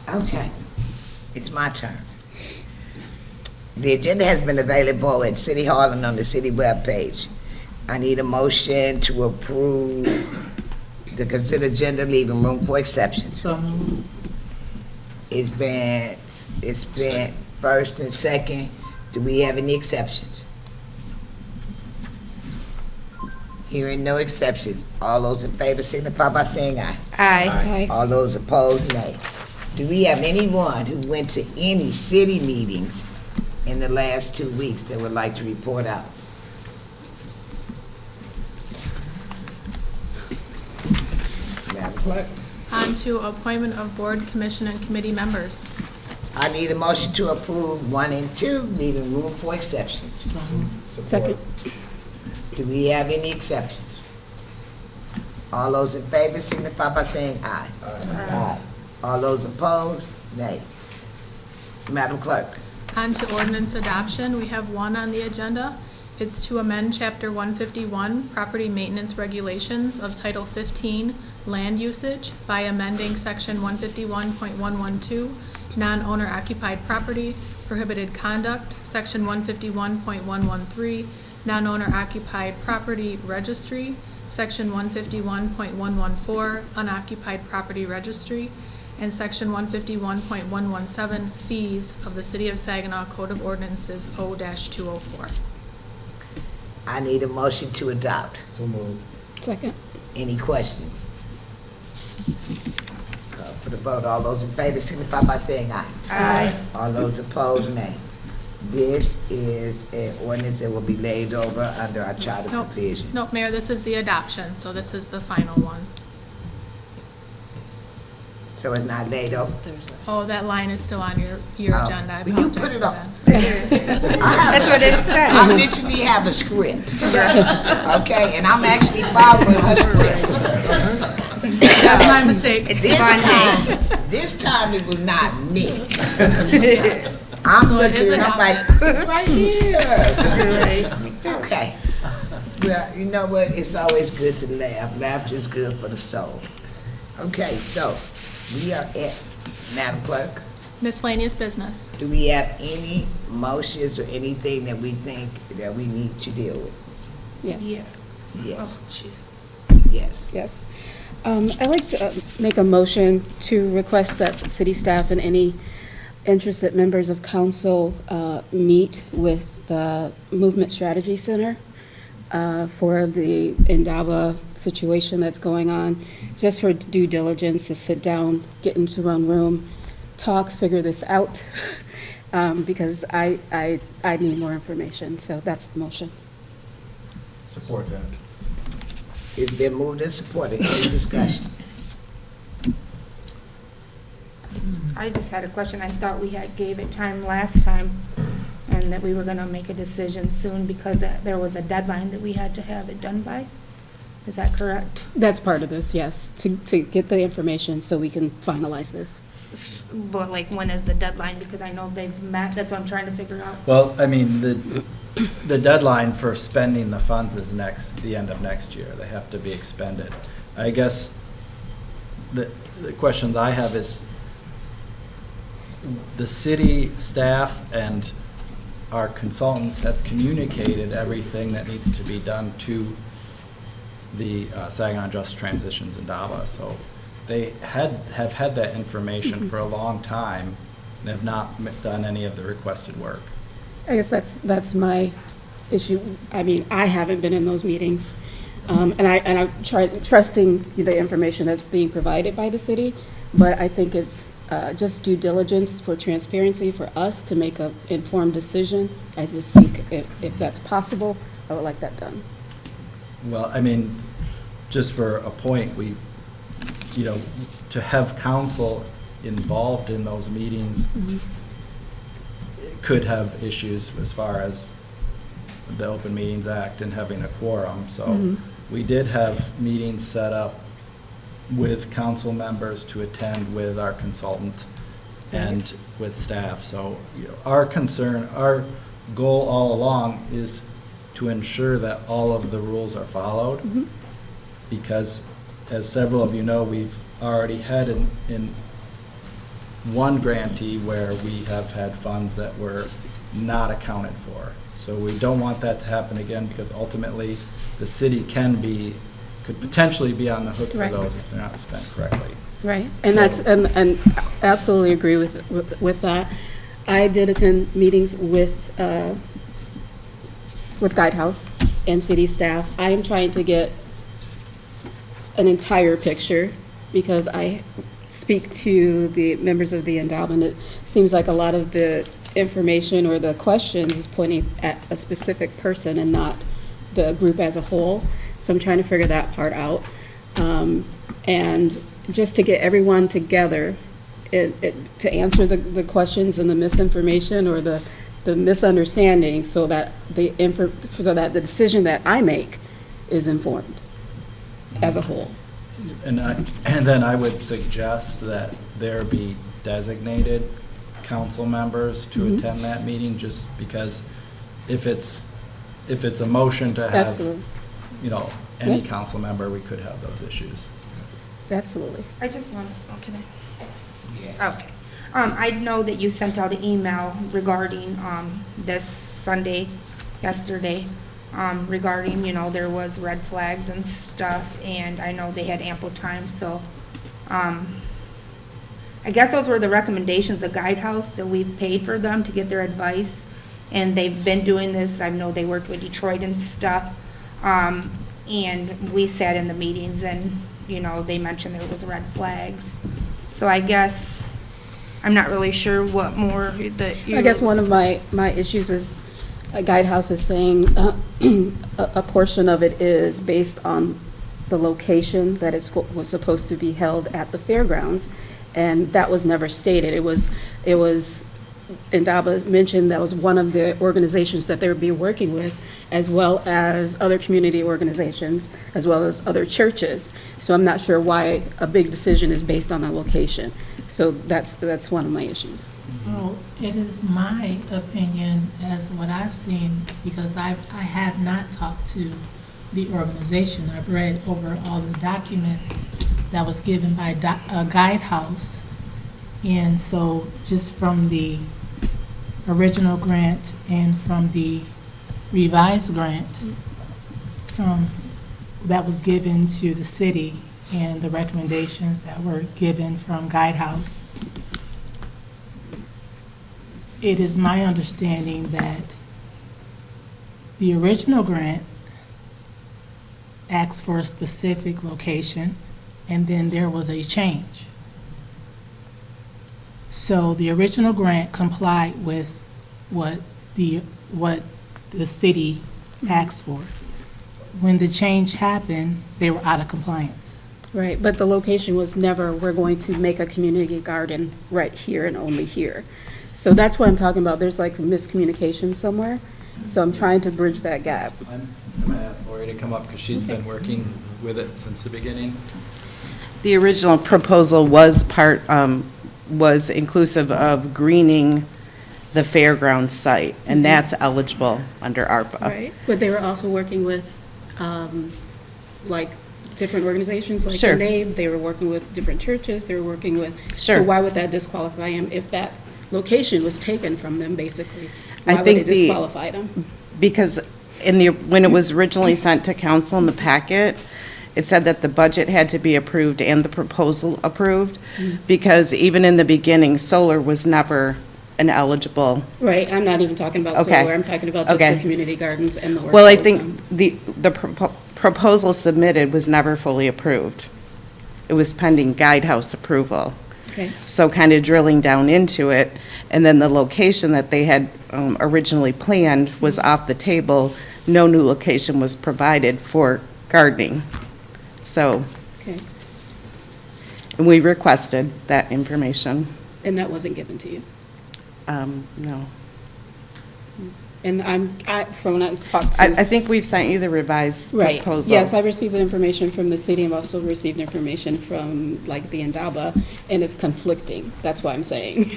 Okay, it's my turn. The agenda has been available at City Hall and on the city webpage. I need a motion to approve the consent agenda, leaving room for exceptions. So moved. It's been first and second. Do we have any exceptions? Hearing no exceptions. All those in favor signify by saying aye. Aye. All those opposed, nay. Do we have anyone who went to any city meetings in the last 2 weeks that would like to report out? Madam Clerk, On to appointment of board, commission, and committee members. I need a motion to approve 1 and 2, leaving room for exceptions. Second. Do we have any exceptions? All those in favor signify by saying aye. Aye. All those opposed, nay. Madam Clerk, On to ordinance adoption, we have one on the agenda. It's to amend Chapter 151, Property Maintenance Regulations of Title 15, Land Usage, by amending Section 151.112, Non-Owner Occupied Property, Prohibited Conduct, Section 151.113, Non-Owner Occupied Property Registry, Section 151.114, Unoccupied Property Registry, and Section 151.117, Fees of the City of Saginaw Code of Ordinances O-204. I need a motion to adopt. So moved. Second. Any questions? Call for the vote. All those in favor signify by saying aye. Aye. All those opposed, nay. This is an ordinance that will be laid over under our charter Nope. provision. Nope, Mayor, this is the adoption, so this is the final one. So it's not laid over? Oh, that line is still on your Oh. agenda. I Well, you apologize put for it on. that. That's what it said. I literally have a script. Okay, and I'm actually following her script. That's my mistake. This time it was not me. I'm So it is looking and I'm like, adopted. it's right here. Okay. Well, you know what? It's always good to laugh. Laughter is good for the soul. Okay, so we are at, Madam Clerk, Miscellaneous business. do we have any motions or anything that we think that we need to deal with? Yes. Yes. Oh, jeez. Yes. Yes. I'd like to make a motion to request that city staff and any interested members of council meet with the Movement Strategy Center for the Indaba situation that's going on, just for due diligence, to sit down, get into one room, talk, figure this out, because I need more information, so that's the motion. Support that. It's been moved and supported. Any discussion? I just had a question. I thought we had gave it time last time and that we were gonna make a decision soon because there was a deadline that we had to have it done by. Is that correct? That's part of this, yes, to get the information so we can finalize this. But like, when is the deadline? Because I know they've met, that's what I'm trying to figure out. Well, I mean, the deadline for spending the funds is the end of next year. They have to be expended. I guess the questions I have is, the city staff and our consultants have communicated everything that needs to be done to the Saginaw Just Transitions Indaba. So they have had that information for a long time and have not done any of the requested work. I guess that's my issue. I mean, I haven't been in those meetings, and I try trusting the information that's being provided by the city, but I think it's just due diligence for transparency for us to make an informed decision. I just think if that's possible, I would like that done. Well, I mean, just for a point, to have council involved in those meetings could have issues as far as the Open Meetings Act and having a quorum. So we did have meetings set up with council members to attend with our consultant and with staff. So our concern, our goal all along is to ensure that all of the rules are followed. Because as several of you know, we've already had in one grantee where we have had funds that were not accounted for. So we don't want that to happen again, because ultimately, the city could potentially be on the hook for Right. those if they're not spent correctly. Right, and So- that's, and absolutely agree with that. I did attend meetings with Guidehouse and city staff. I am trying to get an entire picture, because I speak to the members of the endowment. It seems like a lot of the information or the questions is pointing at a specific person and not the group as a whole. So I'm trying to figure that part out. And just to get everyone together, to answer the questions and the misinformation or the misunderstanding, so that so that the decision that I make is informed as a whole. And then I would suggest that there be designated council members to attend that meeting, just because if it's a motion to have, Absolutely. Any Yep. council member, we could have those issues. Absolutely. I just want, can I? Okay. I know that you sent out an email regarding, this Sunday, yesterday, regarding, there was red flags and stuff, and I know they had ample time, so, I guess those were the recommendations of Guidehouse, that we've paid for them to get their advice, and they've been doing this. I know they worked with Detroit and stuff, and we sat in the meetings, and, they mentioned there was red flags. So I guess, I'm not really sure what more that you. I guess one of my issues is Guidehouse is saying a portion of it is based on the location that was supposed to be held at the fairgrounds, and that was never stated. It was Indaba mentioned that was one of the organizations that they would be working with, as well as other community organizations, as well as other churches. So I'm not sure why a big decision is based on a location. So that's one of my issues. So it is my opinion, as what I've seen, because I have not talked to the organization. I've read over all the documents that was given by Guidehouse. And so just from the original grant and from the revised grant that was given to the city, and the recommendations that were given from Guidehouse, it is my understanding that the original grant asked for a specific location, and then there was a change. So the original grant complied with what the city asked for. When the change happened, they were out of compliance. Right, but the location was never, we're going to make a community garden right here and only here. So that's what I'm talking about. There's like miscommunication somewhere. So I'm trying to bridge that gap. I'm going to ask Lori to come up, because she's been working with it since the beginning. The original proposal was was inclusive of greening the fairground site, and that's eligible under ARPA. Right, but they were also working with, like, different organizations, like the Sure. NABE, they were working with different churches, they were working with. Sure. So why would that disqualify them if that location was taken from them, basically? I Why would think it disqualify them? Because when it was originally sent to council in the packet, it said that the budget had to be approved and the proposal approved, because even in the beginning, solar was never an eligible. Right, I'm not even talking about Okay. solar, I'm talking about just Okay. the community gardens and the work. Well, I that was think done. the proposal submitted was never fully approved. It was pending Guidehouse approval. Okay. So kind of drilling down into it, and then the location that they had originally planned was off the table. No new location was provided for gardening. So, Okay, and we requested that information. and that wasn't given to you? No. And from when I talked to. I think we've sent you the revised Right, proposal. yes, I received the information from the city, I've also received information from, like, the Indaba, and it's conflicting, that's why I'm saying.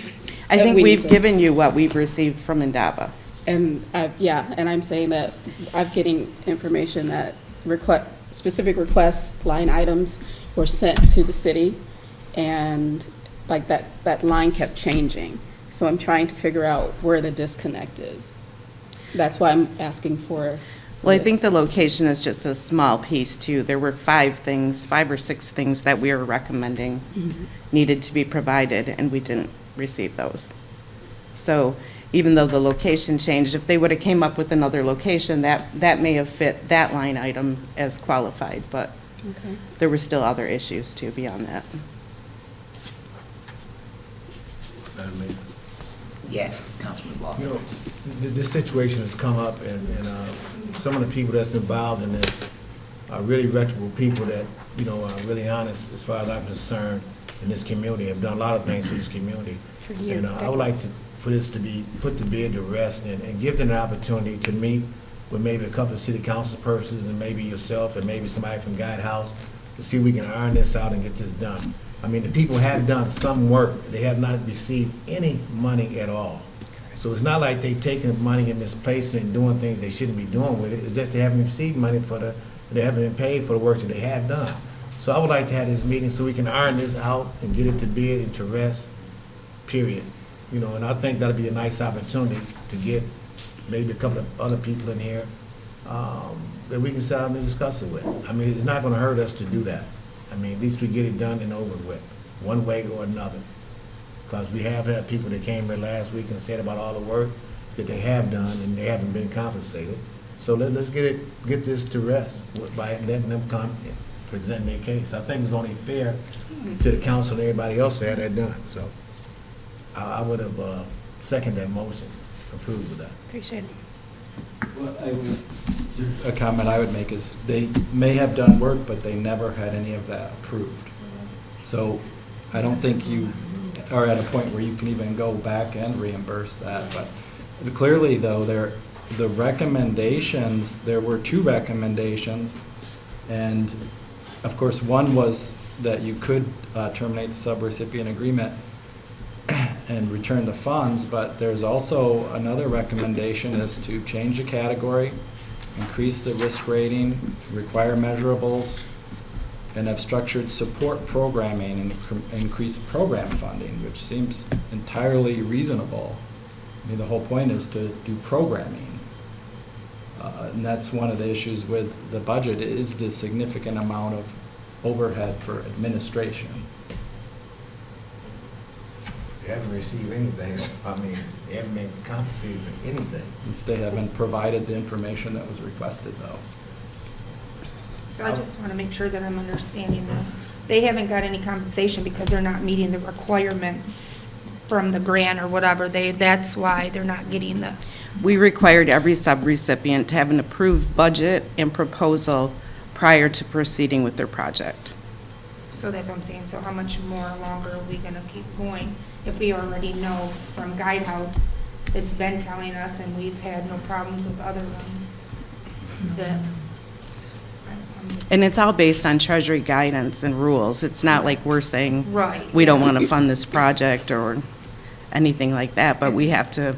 I that think we need we've to- given you what we've received from Indaba. And, and I'm saying that I'm getting information that specific requests, line items were sent to the city, and like that line kept changing. So I'm trying to figure out where the disconnect is. That's why I'm asking for Well, I think this. the location is just a small piece too. There were 5 or 6 things that we were recommending needed to be provided, and we didn't receive those. So even though the location changed, if they would have came up with another location, that may have fit that line item as qualified, but Okay. there were still other issues too beyond that. Madam Mayor. Yes, Councilman Ball. You know, this situation has come up, and some of the people that's involved in this are really reputable people that, you know, are really honest, as far as I'm concerned, in this community, have done a lot of things for this community. For years, And I would like for this to be put to bed to rest, and give them an opportunity to meet with maybe a couple of city council persons, and maybe yourself, and maybe somebody from Guidehouse, to see if we can iron this out and get this done. I mean, the people have done some work. They have not received any money at all. So it's not like they've taken money and misplaced it and doing things they shouldn't be doing with it. It's just they haven't received money they haven't been paid for the work that they have done. So I would like to have this meeting so we can iron this out and get it to bed and to rest, period. You know, and I think that'd be a nice opportunity to get maybe a couple of other people in here that we can sit down and discuss it with. I mean, it's not gonna hurt us to do that. I mean, at least we get it done and over with, one way or another. Because we have had people that came here last week and said about all the work that they have done and they haven't been compensated. So let's get this to rest by letting them come and present their case. I think it's only fair to the council and everybody else to have that done. So I would have seconded that motion, approved of that. Appreciate it. A comment I would make is they may have done work, but they never had any of that approved. So I don't think you are at a point where you can even go back and reimburse that. But clearly, though, the recommendations, there were 2 recommendations. And of course, one was that you could terminate the subrecipient agreement and return the funds, but there's also another recommendation is to change the category, increase the risk rating, require measurables, and have structured support programming and increase program funding, which seems entirely reasonable. I mean, the whole point is to do programming. And that's one of the issues with the budget is the significant amount of overhead for administration. They haven't received anything, so I mean, they haven't been compensated for anything. At least they haven't provided the information that was requested, though. So I just want to make sure that I'm understanding this. They haven't got any compensation because they're not meeting the requirements from the grant or whatever. That's why they're not getting the. We required every subrecipient to have an approved budget and proposal prior to proceeding with their project. So that's what I'm saying. So how much more longer are we going to keep going if we already know from Guidehouse, it's been telling us, and we've had no problems with other ones, that. And it's all based on Treasury guidance and rules. It's not like we're saying, Right. we don't want to fund this project or anything like that, but we have to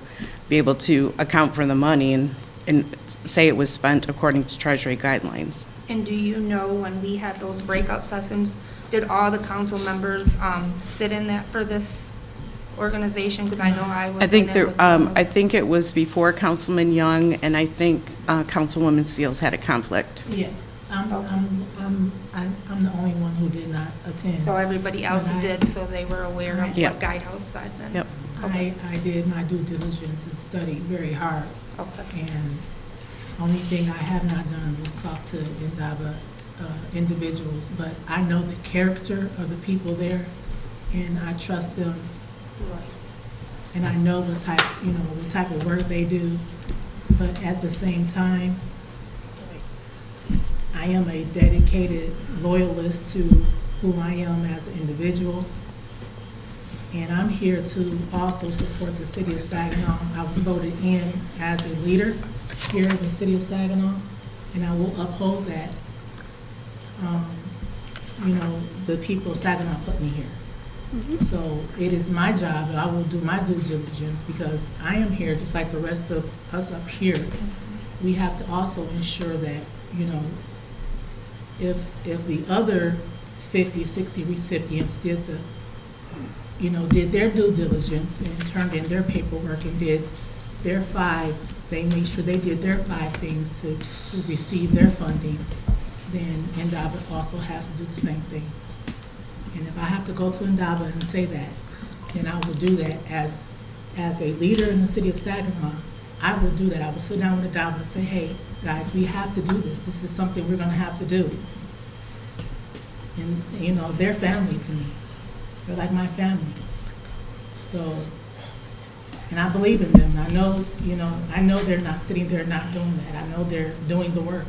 be able to account for the money and say it was spent according to Treasury guidelines. And do you know when we had those breakout sessions, did all the council members sit in that for this organization? Because I know I was I think in it with them. I think it was before Councilman Young, and I think Councilwoman Seals had a conflict. Yeah, I'm the only one who did not attend. So everybody else But I- did, so they were aware of Yep. what Guidehouse said then? Yep. Okay. I did my due diligence and studied very hard. Okay. And only thing I have not done was talk to Indaba individuals, but I know the character of the people there, and I trust them. Right. And I know the type of work they do, but at the same time, I am a dedicated loyalist to who I am as an individual. And I'm here to also support the city of Saginaw. I was voted in as a leader here in the city of Saginaw, and I will uphold that. The people of Saginaw put me here. So it is my job, and I will do my due diligence because I am here just like the rest of us up here. We have to also ensure that, if the other 50, 60 recipients did the did their due diligence and turned in their paperwork and did their they made sure they did their 5 things to receive their funding, then Indaba also has to do the same thing. And if I have to go to Indaba and say that, then I will do that as a leader in the city of Saginaw. I will do that. I will sit down with Indaba and say, hey, guys, we have to do this. This is something we're going to have to do. And, they're family to me. They're like my family. So, and I believe in them. I know they're not sitting there not doing that. I know they're doing the work.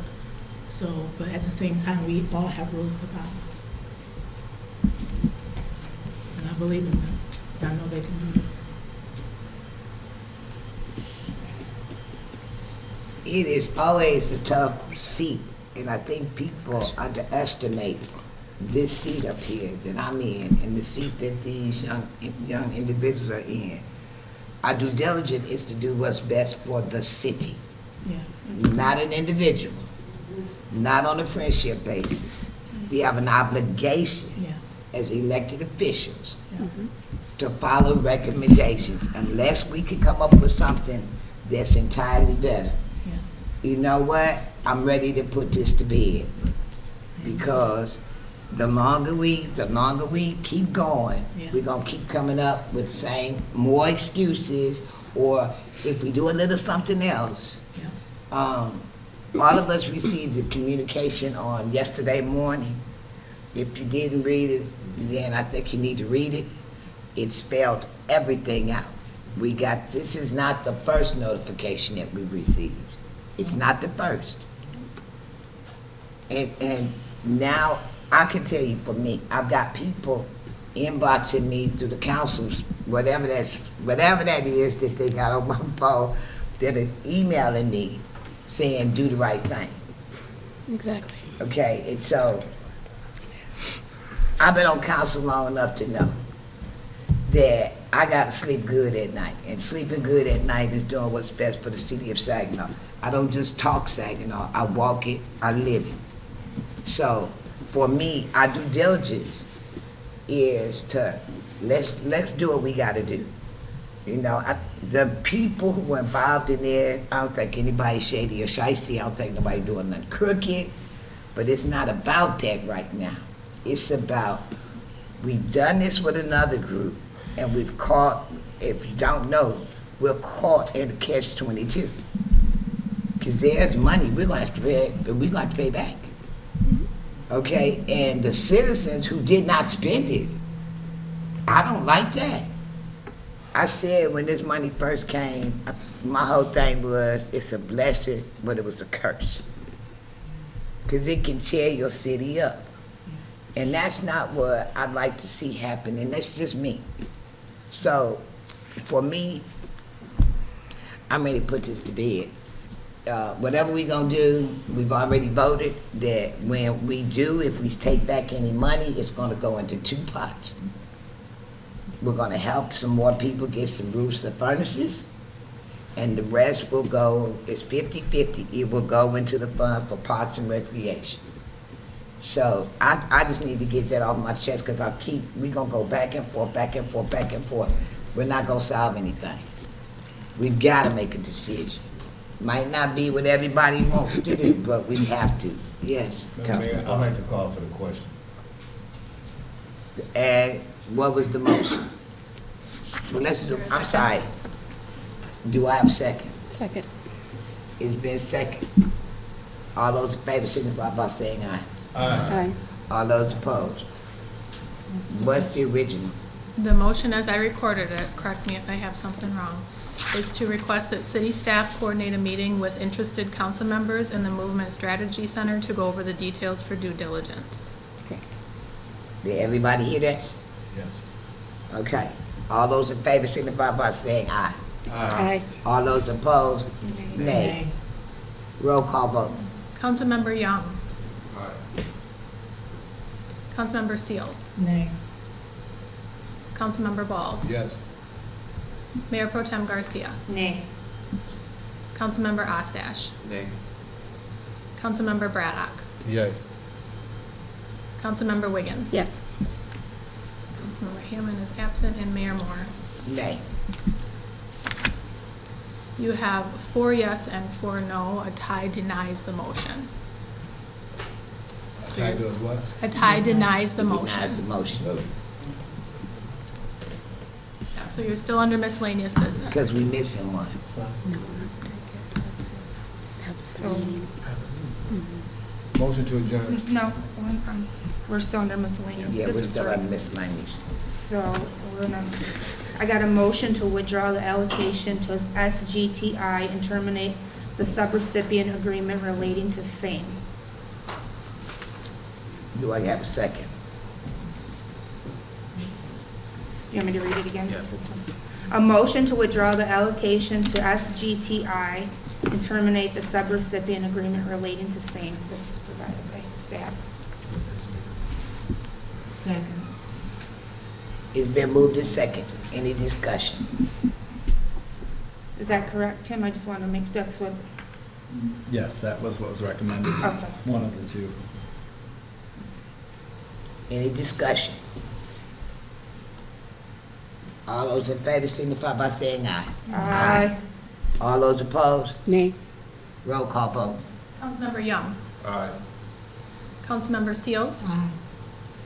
So, but at the same time, we all have rules about it. And I believe in them. And I know they can do it. It is always a tough seat, and I think people underestimate this seat up here that I'm in and the seat that these young individuals are in. Our due diligence is to do what's best for the city, not an individual, not on a friendship basis. We have an obligation as elected officials to follow recommendations unless we can come up with something that's entirely better. You know what? I'm ready to put this to bed because the longer we keep going, we're gonna keep coming up with more excuses, or if we do a little something else. All of us received a communication on yesterday morning. If you didn't read it, then I think you need to read it. It spelled everything out. This is not the first notification that we received. It's not the first. And now I can tell you for me, I've got people inboxing me through the councils, whatever that is that they got on my phone, that is emailing me saying do the right thing. Exactly. Okay, and so I've been on council long enough to know that I gotta sleep good at night, and sleeping good at night is doing what's best for the city of Saginaw. I don't just talk Saginaw, I walk it, I live it. So for me, our due diligence is to let's do what we gotta do. The people who were involved in there, I don't think anybody shady or shicey, I don't think nobody doing nothing crooked, but it's not about that right now. It's about, we've done this with another group, and we've caught, if you don't know, we're caught in a catch-22. Because there's money we're going to have to pay back. Okay, and the citizens who did not spend it, I don't like that. I said when this money first came, my whole thing was, it's a blessing, but it was a curse. Because it can tear your city up. And that's not what I'd like to see happen, and that's just me. So, for me, I'm ready to put this to bed. Whatever we're gonna do, we've already voted that when we do, if we take back any money, it's gonna go into 2 pots. We're gonna help some more people get some roofs and furnaces, and the rest will go, it's 50-50. It will go into the fund for parks and recreation. So I just need to get that off my chest because we're gonna go back and forth, back and forth, back and forth. We're not gonna solve anything. We've gotta make a decision. Might not be what everybody wants to do, but we have to. Yes. Mayor, I'd like to call for the question. And what was the motion? Well, I'm sorry. Do I have a second? Second. It's been second. All those in favor signify by saying aye. Aye. All those opposed? What's the original? The motion as I recorded it, correct me if I have something wrong, is to request that city staff coordinate a meeting with interested council members in the Movement Strategy Center to go over the details for due diligence. Correct. Did everybody hear that? Yes. Okay. All those in favor signify by saying aye. Aye. All those opposed? Nay. Roll call vote. Councilmember Young. Aye. Councilmember Seals. Nay. Councilmember Balls. Yes. Mayor Pro Tem Garcia. Nay. Councilmember Ostash. Nay. Councilmember Braddock. Yay. Councilmember Wiggins. Yes. Councilmember Hammond is absent, and Mayor Moore. Nay. You have 4 yes and 4 no. A tie denies the motion. Ty does what? A tie denies the motion. Denies the motion. Yeah, so you're still under miscellaneous business. Because we missing one. Motion to adjourn. No, we're still under miscellaneous. Yeah, we're business, still right? on miscellaneous. So, I got a motion to withdraw the allocation to SGTI and terminate the subrecipient agreement relating to same. Do I have a second? You want me to read it again? Yes. This one. A motion to withdraw the allocation to SGTI and terminate the subrecipient agreement relating to same. This was provided by staff. Second. It's been moved to second. Any discussion? Is that correct, Tim? I just want to make, that's what, Yes, that was what was recommended. Okay. One of the two. Any discussion? All those in favor signify by saying aye. Aye. All those opposed? Nay. Roll call vote. Councilmember Young. Aye. Councilmember Seals.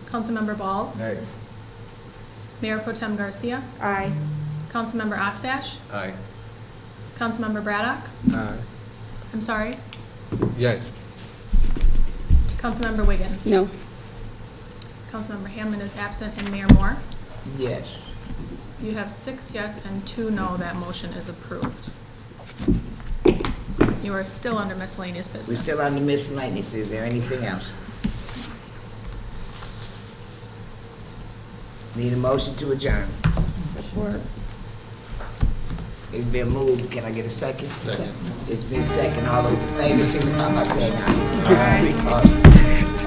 Councilmember Balls. Nay. Mayor Pro Tem Garcia. Aye. Councilmember Ostash. Aye. Councilmember Braddock. Aye. I'm sorry. Yes. Councilmember Wiggins. No. Councilmember Hammond is absent, and Mayor Moore. Yes. You have 6 yes and 2 no. That motion is approved. You are still under miscellaneous business. We're still on the miscellaneous. Is there anything else? Need a motion to adjourn. Support. It's been moved. Can I get a second? Second. It's been second. All those in favor signify by saying aye.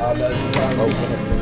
All those opposed?